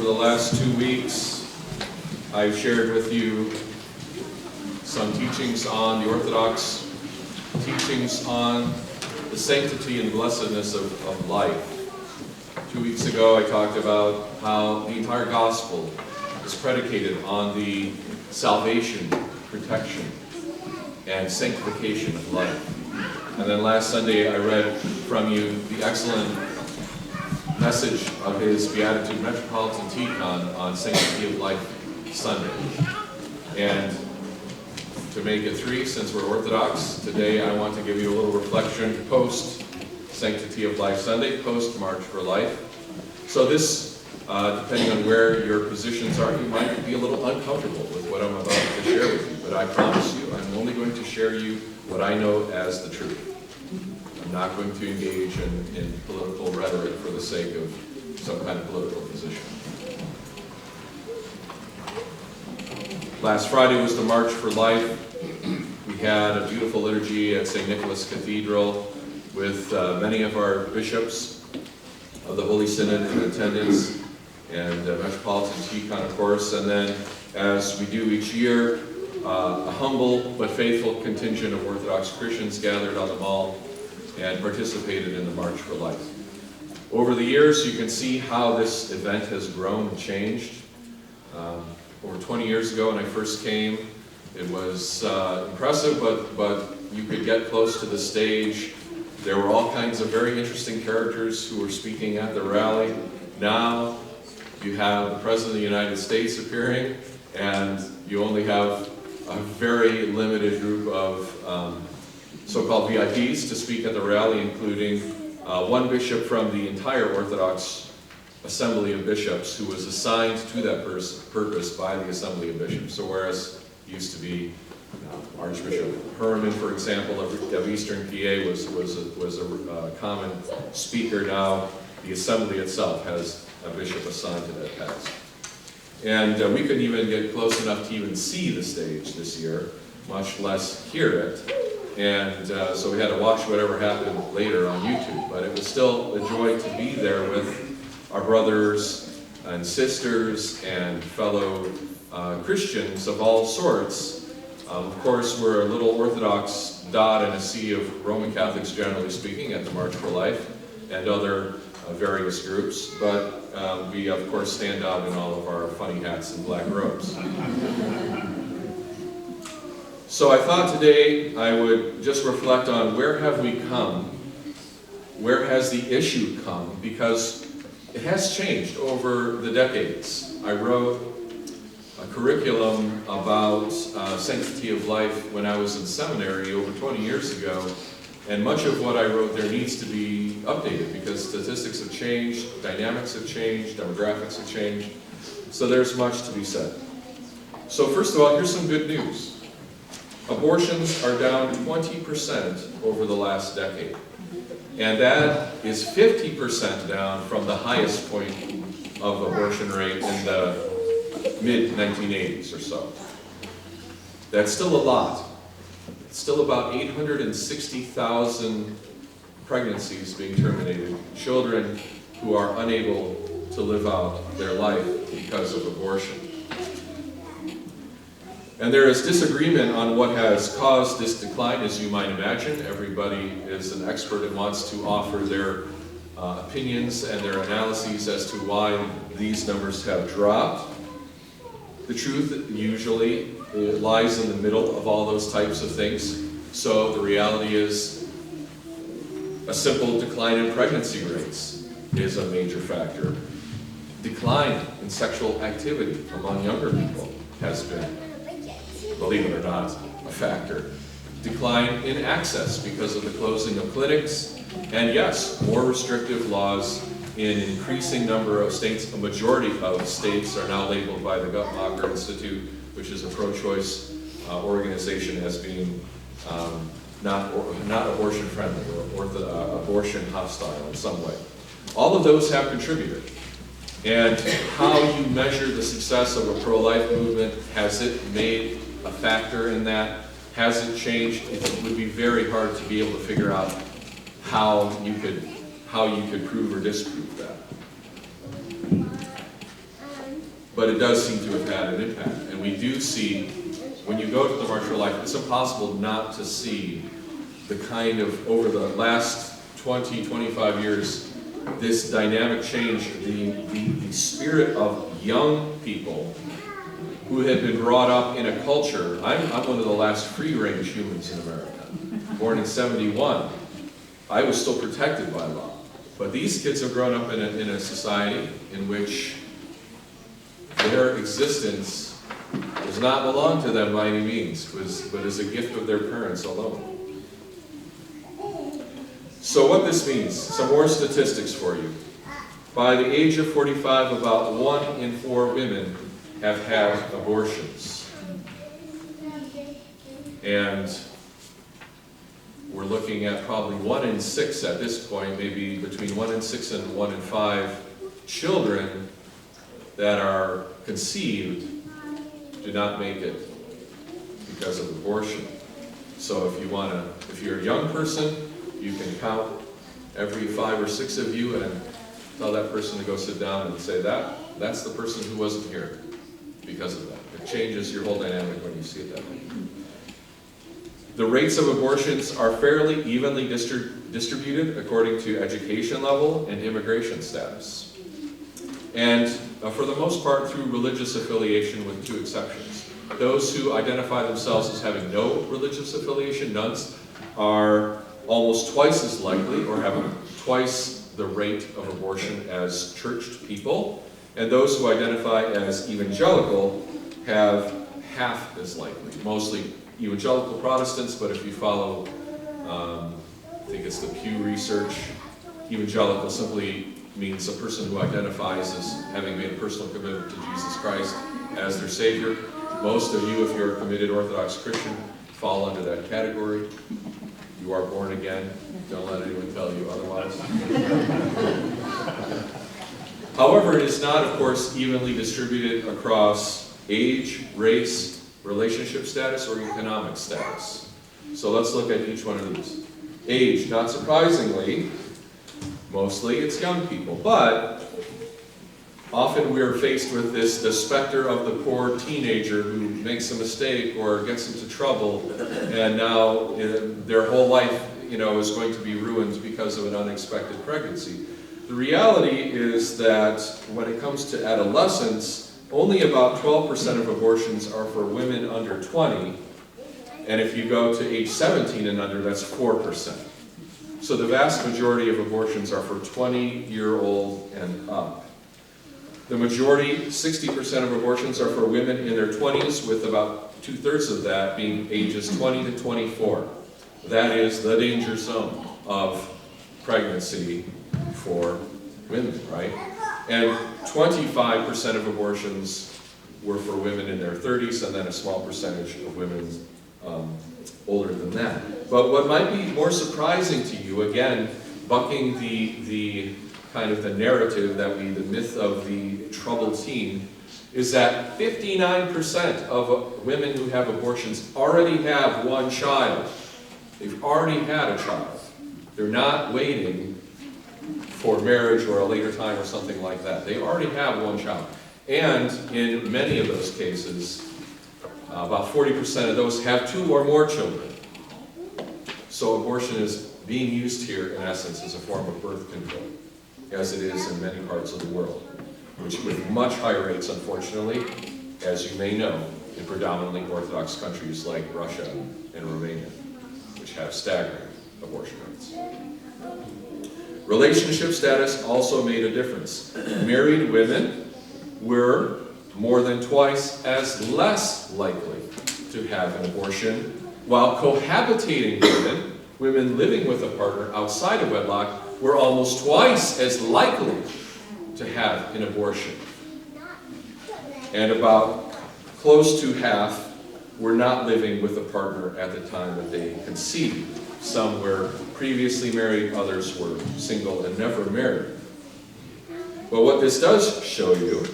the last 2 weeks, I've shared with you some teachings on the Orthodox teachings on the sanctity and blessedness of life. 2 weeks ago, I talked about how the entire gospel is predicated on the salvation, protection, and sanctification of life. And then last Sunday, I read from you the excellent message of his Beatitude Metropolitan Tikhon on Sanctity of Life Sunday. And to make it 3, since we're Orthodox, today I want to give you a little reflection post Sanctity of Life Sunday, post March for Life. So this, depending on where your positions are, you might be a little uncomfortable with what I'm about to share with you, but I promise you, I'm only going to share you what I know as the truth. I'm not going to engage in political rhetoric for the sake of some kind of political position. Last Friday was the March for Life. We had a beautiful liturgy at St. Nicholas Cathedral with many of our bishops of the Holy Synod in attendance, and Metropolitan Tikhon, of course, and then, as we do each year, a humble but faithful contingent of Orthodox Christians gathered on the Mall and participated in the March for Life. Over the years, you can see how this event has grown and changed. Over 20 years ago, when I first came, it was impressive, but you could get close to the stage. There were all kinds of very interesting characters who were speaking at the rally. Now, you have the President of the United States appearing, and you only have a very limited group of so-called VIPs to speak at the rally, including one bishop from the entire Orthodox Assembly of Bishops who was assigned to that purpose by the Assembly of Bishops. So whereas it used to be Archbishop Herman, for example, of Eastern PA was a common speaker, now the Assembly itself has a bishop assigned to that task. And we couldn't even get close enough to even see the stage this year, much less hear it. And so we had to watch whatever happened later on YouTube. But it was still a joy to be there with our brothers and sisters and fellow Christians of all sorts. Of course, we're a little Orthodox dot in a sea of Roman Catholics, generally speaking, at the March for Life and other various groups. But we, of course, stand out in all of our funny hats and black robes. So I thought today I would just reflect on where have we come? Where has the issue come? Because it has changed over the decades. I wrote a curriculum about sanctity of life when I was in seminary over 20 years ago, and much of what I wrote there needs to be updated because statistics have changed, dynamics have changed, demographics have changed, so there's much to be said. So first of all, here's some good news. Abortions are down 20% over the last decade, and that is 50% down from the highest point of abortion rate in the mid-1980s or so. That's still a lot. It's still about 860,000 pregnancies being terminated, children who are unable to live out their life because of abortion. And there is disagreement on what has caused this decline, as you might imagine. Everybody is an expert and wants to offer their opinions and their analyses as to why these numbers have dropped. The truth usually lies in the middle of all those types of things. So the reality is a simple decline in pregnancy rates is a major factor. Decline in sexual activity among younger people has been, believe it or not, a factor. Decline in access because of the closing of clinics, and yes, more restrictive laws in an increasing number of states. A majority of states are now labeled by the Guttmacher Institute, which is a pro-choice organization, as being not abortion friendly or abortion hostile in some way. All of those have contributed. And how you measure the success of a pro-life movement, has it made a factor in that? Has it changed? It would be very hard to be able to figure out how you could prove or disprove that. but it does seem to have had an impact. And we do see, when you go to the March for Life, it's impossible not to see the kind of, over the last 20, 25 years, this dynamic change, the spirit of young people who had been brought up in a culture. I'm one of the last free-range humans in America. Born in 71, I was still protected by law. But these kids have grown up in a society in which their existence does not belong to them by any means, but is a gift of their parents alone. So what this means, some more statistics for you. By the age of 45, about 1 in 4 women have had abortions. And we're looking at probably 1 in 6 at this point, maybe between 1 in 6 and 1 in 5 children that are conceived do not make it because of abortion. So if you're a young person, you can count every 5 or 6 of you and tell that person to go sit down and say that's the person who wasn't here because of that. It changes your whole dynamic when you see it that way. The rates of abortions are fairly evenly distributed according to education level and immigration status. And for the most part through religious affiliation, with 2 exceptions. Those who identify themselves as having no religious affiliation, nuns, are almost twice as likely, or have twice the rate of abortion as churched people. And those who identify as evangelical have half as likely, mostly evangelical Protestants, but if you follow, I think it's the Pew Research, evangelical simply means a person who identifies as having made a personal commitment to Jesus Christ as their Savior. Most of you, if you're a committed Orthodox Christian, fall under that category. You are born again. Don't let anyone tell you otherwise. However, it is not, of course, evenly distributed across age, race, relationship status, or economic status. So let's look at each one of these. Age, not surprisingly, mostly it's young people, but often we're faced with the specter of the poor teenager who makes a mistake or gets into trouble, and now their whole life, is going to be ruined because of an unexpected pregnancy. The reality is that when it comes to adolescence, only about 12% of abortions are for women under 20, and if you go to age 17 and under, that's 4%. So the vast majority of abortions are for 20-year-old and up. The majority, 60% of abortions, are for women in their 20s, with about 2/3 of that being ages 20 to 24. That is the danger zone of pregnancy for women, right? And 25% of abortions were for women in their 30s, and then a small percentage of women older than that. But what might be more surprising to you, again, bucking the kind of the narrative the myth of the troubled teen, is that 59% of women who have abortions already have one child. They've already had a child. They're not waiting for marriage or a later time or something like that. They already have one child. And in many of those cases, about 40% of those have 2 or more children. So abortion is being used here, in essence, as a form of birth control, as it is in many parts of the world, which with much higher rates, unfortunately, as you may know, in predominantly Orthodox countries like Russia and Romania, which have staggering abortion rates. Relationship status also made a difference. Married women were more than twice as less likely to have an abortion, while cohabitating women living with a partner outside of wedlock, were almost twice as likely to have an abortion. And about close to half were not living with a partner at the time that they conceived. Some were previously married, others were single and never married. But what this does show you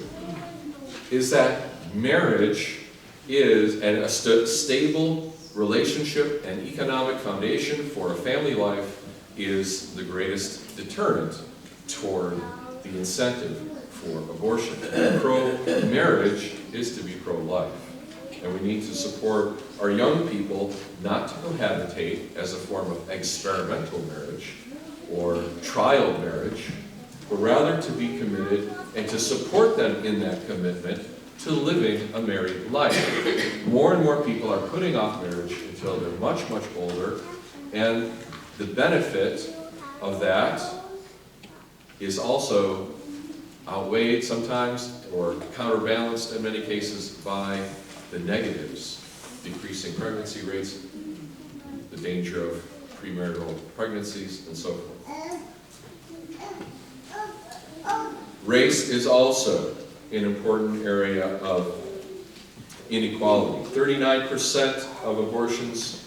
is that marriage is a stable relationship and economic foundation for a family life is the greatest deterrent toward the incentive for abortion. Pro-marriage is to be pro-life. And we need to support our young people not to cohabitate as a form of experimental marriage or trial marriage, but rather to be committed and to support them in that commitment to living a married life. More and more people are putting off marriage until they're much, much older, and the benefit of that is also outweighed sometimes or counterbalanced in many cases by the negatives, decreasing pregnancy rates, the danger of premarital pregnancies, and so forth. Race is also an important area of inequality. 39% of abortions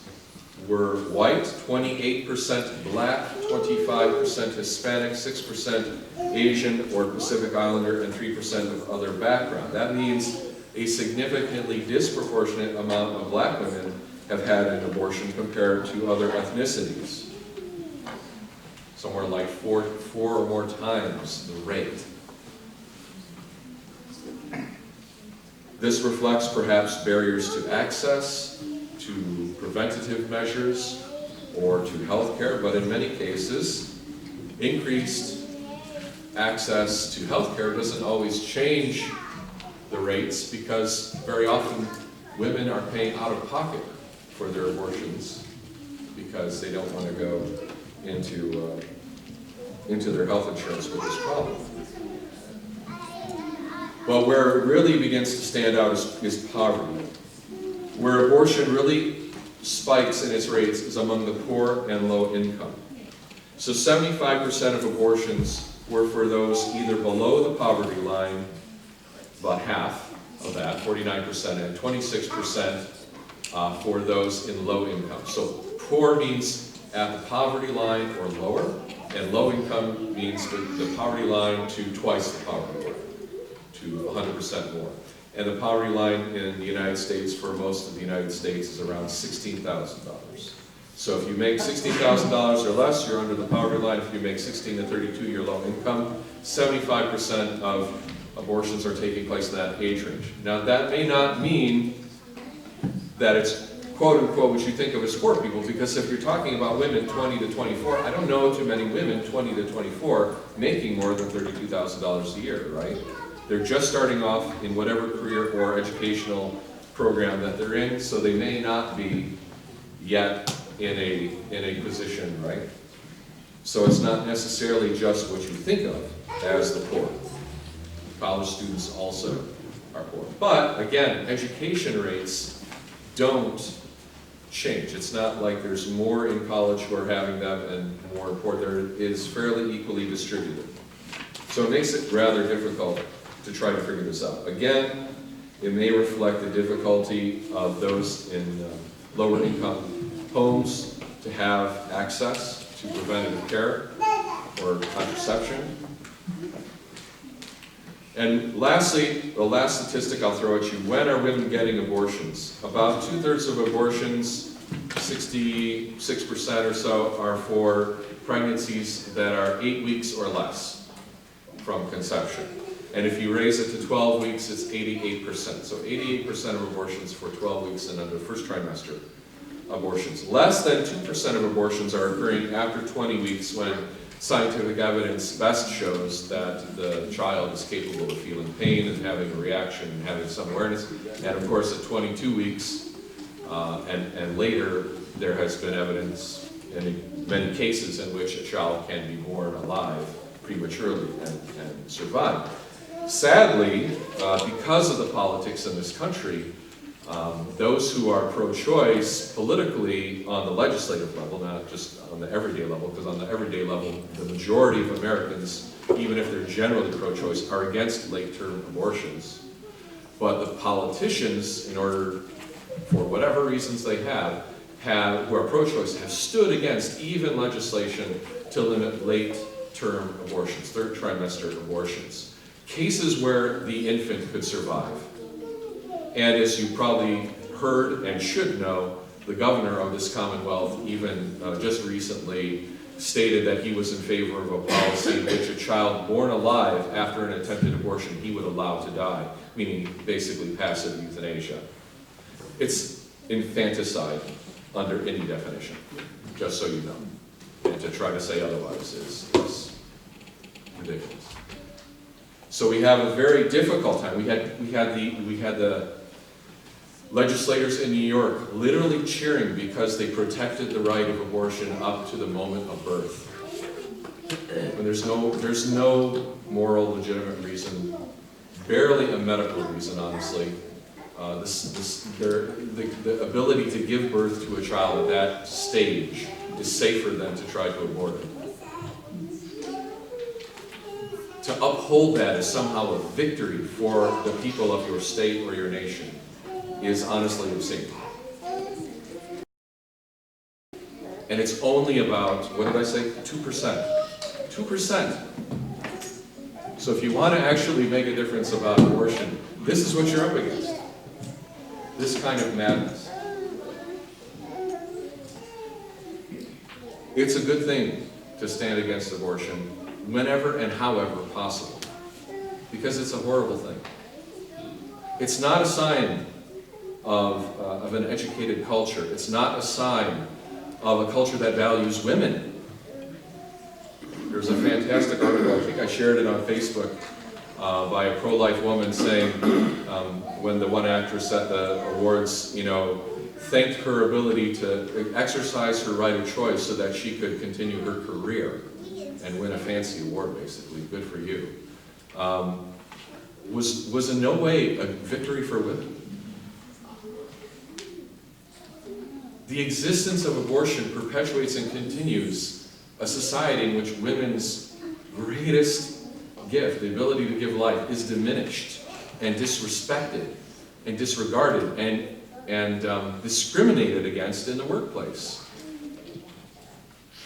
were white, 28% black, 25% Hispanic, 6% Asian or Pacific Islander, and 3% of other background. That means a significantly disproportionate amount of black women have had an abortion compared to other ethnicities. Somewhere like four or more times the rate. This reflects perhaps barriers to access, to preventative measures, or to health care, but in many cases, increased access to health care doesn't always change the rates, because very often women are paying out of pocket for their abortions because they don't want to go into their health insurance with this problem. Well, where it really begins to stand out is poverty. Where abortion really spikes in its rates is among the poor and low income. So 75% of abortions were for those either below the poverty line, about half of that, 49%, and 26% for those in low income. So poor means at the poverty line or lower, and low income means the poverty line to twice the poverty line, to 100% more. And the poverty line in the United States, for most of the United States, is around $16,000. So if you make $16,000 or less, you're under the poverty line. If you make 16 to 32, you're low income. 75% of abortions are taking place in that age range. Now, that may not mean that it's quote-unquote what you think of as poor people, because if you're talking about women 20 to 24, I don't know too many women 20 to 24 making more than $32,000 a year, right? They're just starting off in whatever career or educational program that they're in, so they may not be yet in a position, right? So it's not necessarily just what you think of as the poor. College students also are poor. But again, education rates don't change. It's not like there's more in college who are having them and more poor. There is fairly equally distributed. So it makes it rather difficult to try to figure this out. Again, it may reflect the difficulty of those in lower income homes to have access to preventative care or contraception. And lastly, the last statistic I'll throw at you: when are women getting abortions? About 2/3 of abortions, 66% or so, are for pregnancies that are 8 weeks or less from conception. And if you raise it to 12 weeks, it's 88%. So 88% of abortions for 12 weeks and under, first trimester abortions. Less than 2% of abortions are occurring after 20 weeks, when scientific evidence best shows that the child is capable of feeling pain and having a reaction and having some awareness. And of course, at 22 weeks and later, there has been evidence in many cases in which a child can be born alive prematurely and survive. Sadly, because of the politics in this country, those who are pro-choice politically on the legislative level, not just on the everyday level, because on the everyday level, the majority of Americans, even if they're generally pro-choice, are against late-term abortions. But the politicians, in order, for whatever reasons they have who are pro-choice, have stood against even legislation to limit late-term abortions, third trimester abortions. Cases where the infant could survive. And as you probably heard and should know, the governor of this Commonwealth even just recently stated that he was in favor of a policy in which a child born alive after an attempted abortion he would allow to die, meaning basically passive euthanasia. It's infanticide under any definition, just so you know. And to try to say otherwise is ridiculous. So we have a very difficult time. We had the legislators in New York literally cheering because they protected the right of abortion up to the moment of birth. And there's no moral, legitimate reason, barely a medical reason, honestly. The ability to give birth to a child at that stage is safer than to try to abort it. To uphold that as somehow a victory for the people of your state or your nation is honestly obscene. And it's only about, what did I say, 2%. 2%. So if you want to actually make a difference about abortion, this is what you're up against. This kind of madness. It's a good thing to stand against abortion whenever and however possible, because it's a horrible thing. It's not a sign of an educated culture. It's not a sign of a culture that values women. There's a fantastic article, I think I shared it on Facebook, by a pro-life woman saying, when the one actress at the awards, thanked her ability to exercise her right of choice so that she could continue her career and win a fancy award, basically. Good for you. Was in no way a victory for women. The existence of abortion perpetuates and continues a society in which women's greatest gift, the ability to give life, is diminished and disrespected and disregarded and discriminated against in the workplace.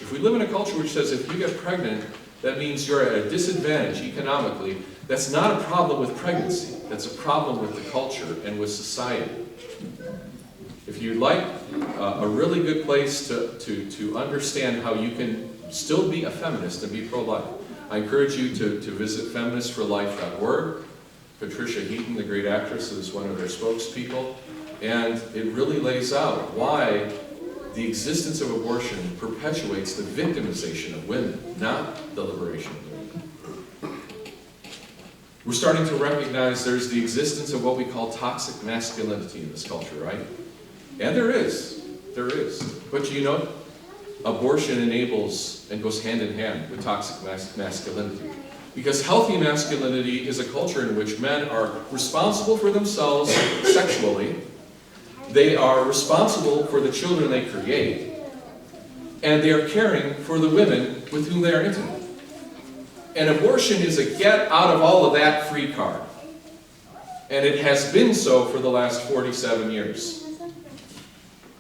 If we live in a culture which says if you get pregnant, that means you're at a disadvantage economically, that's not a problem with pregnancy. That's a problem with the culture and with society. If you'd like a really good place to understand how you can still be a feminist and be pro-life, I encourage you to visit feministforlife.org. Patricia Heaton, the great actress, is one of their spokespeople, and it really lays out why the existence of abortion perpetuates the victimization of women, not the liberation of women. We're starting to recognize there's the existence of what we call toxic masculinity in this culture, right? And there is. But abortion enables and goes hand in hand with toxic masculinity. Because healthy masculinity is a culture in which men are responsible for themselves sexually, they are responsible for the children they create, and they are caring for the women with whom they are intimate. And abortion is a get out of all of that free card. And it has been so for the last 47 years.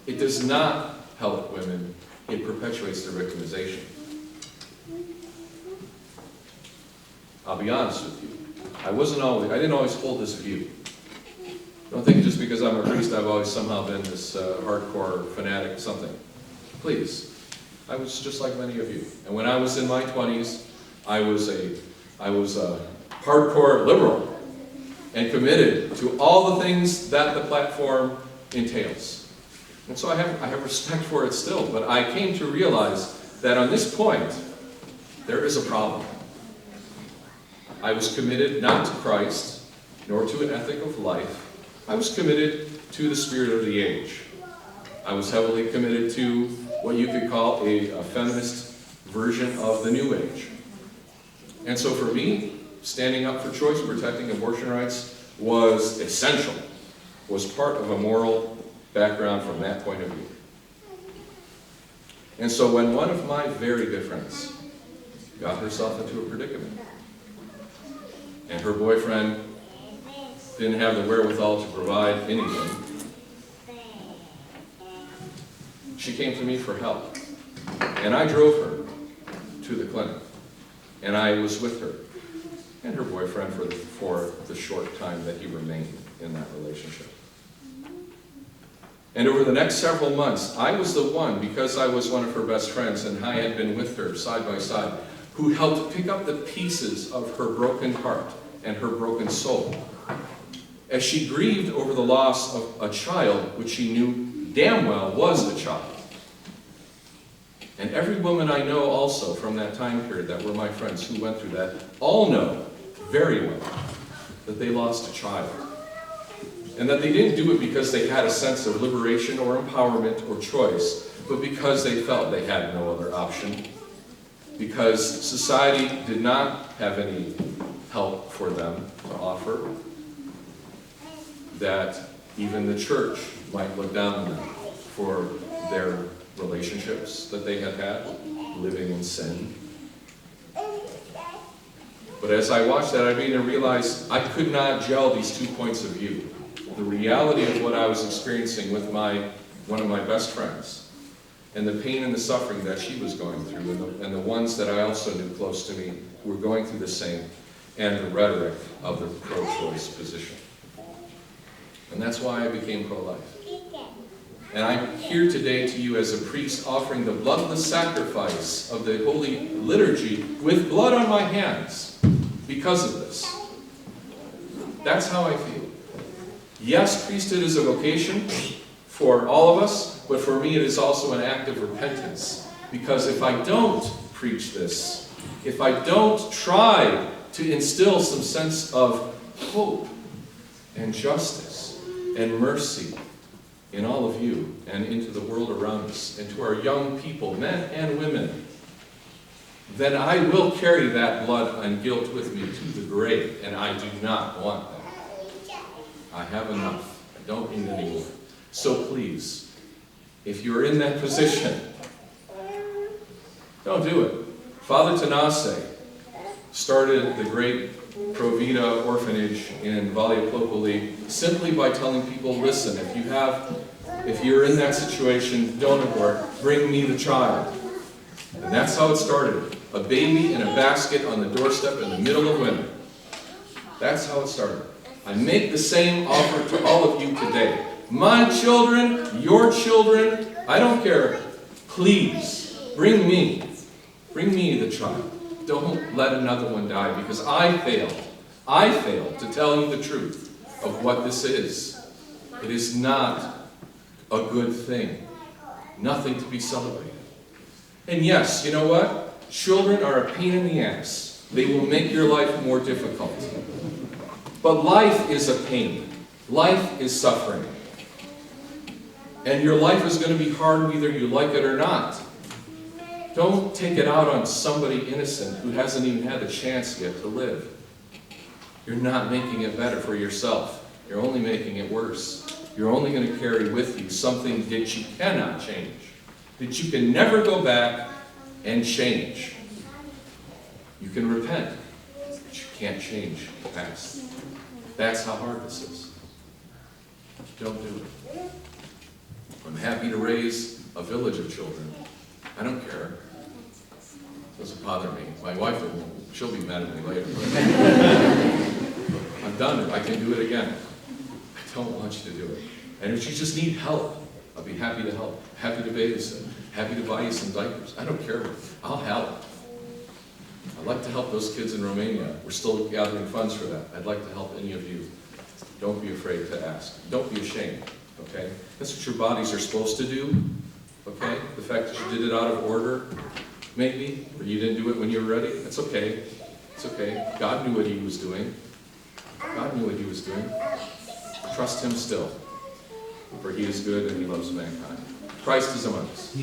It does not help women. It perpetuates their victimization. I'll be honest with you. I didn't always hold this view. Don't think just because I'm a priest I've always somehow been this hardcore fanatic something. Please. I was just like many of you. And when I was in my 20s, I was a hardcore liberal and committed to all the things that the platform entails. And so I have respect for it still, but I came to realize that on this point, there is a problem. I was committed not to Christ, nor to an ethic of life. I was committed to the spirit of the age. I was heavily committed to what you could call a feminist version of the New Age. And so for me, standing up for choice, protecting abortion rights was essential, was part of a moral background from that point of view. And so when one of my very good friends got herself into a predicament, and her boyfriend didn't have the wherewithal to provide anything, she came to me for help. And I drove her to the clinic. And I was with her and her boyfriend for the short time that he remained in that relationship. And over the next several months, I was the one, because I was one of her best friends and I had been with her side by side, who helped pick up the pieces of her broken heart and her broken soul. As she grieved over the loss of a child, which she knew damn well was a child. And every woman I know also from that time period that were my friends who went through that, all know very well that they lost a child. And that they didn't do it because they had a sense of liberation or empowerment or choice, but because they felt they had no other option. Because society did not have any help for them to offer. That even the church might look down on them for their relationships that they had had, living in sin. But as I watched that, I began to realize I could not gel these 2 points of view. The reality of what I was experiencing with one of my best friends, and the pain and the suffering that she was going through, and the ones that I also knew close to me who were going through the same, and the rhetoric of the pro-choice position. And that's why I became pro-life. And I'm here today to you as a priest offering the bloodless sacrifice of the Holy Liturgy with blood on my hands because of this. That's how I feel. Yes, priesthood is a vocation for all of us, but for me it is also an act of repentance. Because if I don't preach this, if I don't try to instill some sense of hope and justice and mercy in all of you and into the world around us and to our young people, men and women, then I will carry that blood and guilt with me to the grave, and I do not want that. I have enough. I don't need any more. So please, if you're in that position, don't do it. Father Tanase started the great Provida orphanage in Valle Popoli simply by telling people, listen, if you're in that situation, don't abort, bring me the child. And that's how it started. A baby in a basket on the doorstep in the middle of winter. That's how it started. I make the same offer to all of you today. My children, your children, I don't care. Please, bring me the child. Don't let another one die, because I failed to tell you the truth of what this is. It is not a good thing. Nothing to be celebrated. And yes, you know what? Children are a pain in the ass. They will make your life more difficult. But life is a pain. Life is suffering. And your life is going to be hard whether you like it or not. Don't take it out on somebody innocent who hasn't even had the chance yet to live. You're not making it better for yourself. You're only making it worse. You're only going to carry with you something that you cannot change, that you can never go back and change. You can repent, but you can't change the past. That's how hard this is. Don't do it. I'm happy to raise a village of children. I don't care. It doesn't bother me. My wife, she'll be mad at me later. I've done it. I can do it again. I don't want you to do it. And if you just need help, I'll be happy to help. Happy to babysit. Happy to buy you some diapers. I don't care. I'll help. I'd like to help those kids in Romania. We're still gathering funds for that. I'd like to help any of you. Don't be afraid to ask. Don't be ashamed. Okay? That's what your bodies are supposed to do. Okay? The fact that you did it out of order, maybe, or you didn't do it when you were ready, that's okay. It's okay. God knew what He was doing. God knew what He was doing. Trust Him still, for He is good and He loves mankind. Christ is among us.